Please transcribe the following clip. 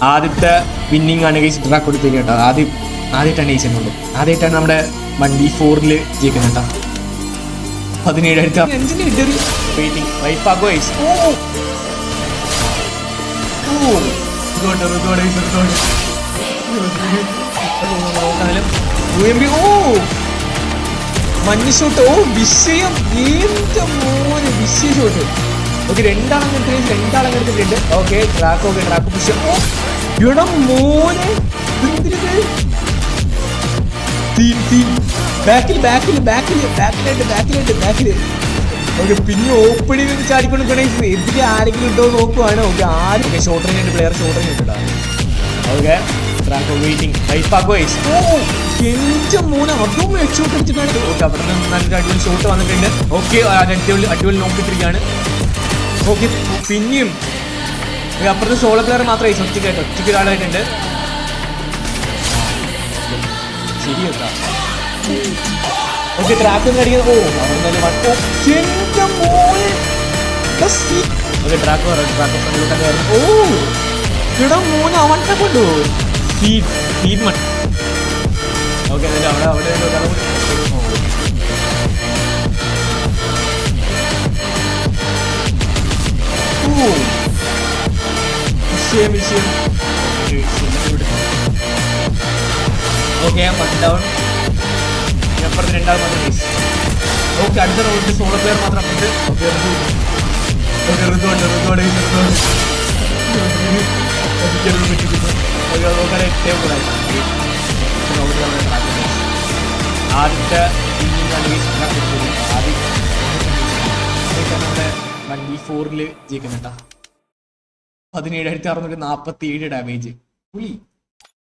ആദ്യത്തെ വിന്നിങ് ആണ് ഗൈസ് ഡ്രാ കൊടുത്തേക്ക് കേട്ടോ. ആദ്യമായിട്ടാണ് ജയിച്ചിട്ടുള്ളൂ. ആദ്യമായിട്ടാണ് നമ്മുടെ 1v4 ജയിക്കുന്നത് കേട്ടോ. 17,500 കിട്ടിയൊരു വെയിറ്റിംഗ് വൈപ്പാക്കോ ഗൈസ്. മഞ്ഞ ഷോട്ട്. വിഷയം. എന്റെ മോന് വിഷയ ഷോട്ട്. ഓക്കെ, രണ്ടാളം എടുത്തിട്ടുണ്ട്. Okay, track push. ഇവിടെ മോനെ ബാക്കില്. ഓക്കെ, പിന്നെ ഓപ്പണിങ് ചാടിക്കൊണ്ട് എതിരെ ആരെങ്കിലും ഉണ്ടോ നോക്കുവാണ്. ഓക്കെ, ആരും short range player short range ഇട്ടാ. ഓക്കെ, ട്രാക്ക് വെയിറ്റിംഗ് വൈപ്പാക്കോ ഗൈസ്. എന്റെ മോനെ അതും ഷോട്ട് അടിച്ചിട്ടാണ്. ഓക്കെ, അവിടെ നിന്ന് നല്ലൊരു അടിപൊളി ഷോട്ട് വന്നിട്ടുണ്ട്. ഓക്കെ, അടിപൊളി നോക്കിയിട്ടിരിക്കുകയാണ്. ഓക്കെ, പിന്നെയും അപ്പുറത്ത് സോളോ പ്ലെയർ മാത്രമേ ഒറ്റയ്ക്ക് ഒരാളായിട്ടുണ്ട്. ശരി കേട്ടോ. ഓക്കെ, ട്രാക്ക് അടിക്കുന്നത്. ഓക്കെ, ട്രാക്ക് ഇവിടെ മോനെ അവണ്ടെ കൊണ്ടു. ഓക്കെ, അവിടെ വിഷയം. Okay, 1 down. അപ്പുറത്ത് 2 മാത്രം. ഓക്കെ, അടുത്ത റൗണ്ടിൽ സോളോ പ്ലെയർ മാത്രം ഉണ്ട്. ഓക്കെ, ആദ്യത്തെ നമ്മുടെ 1v4 ജയിക്കുന്നുണ്ടാ. 17,647 ഡാമേജ്. പുളി.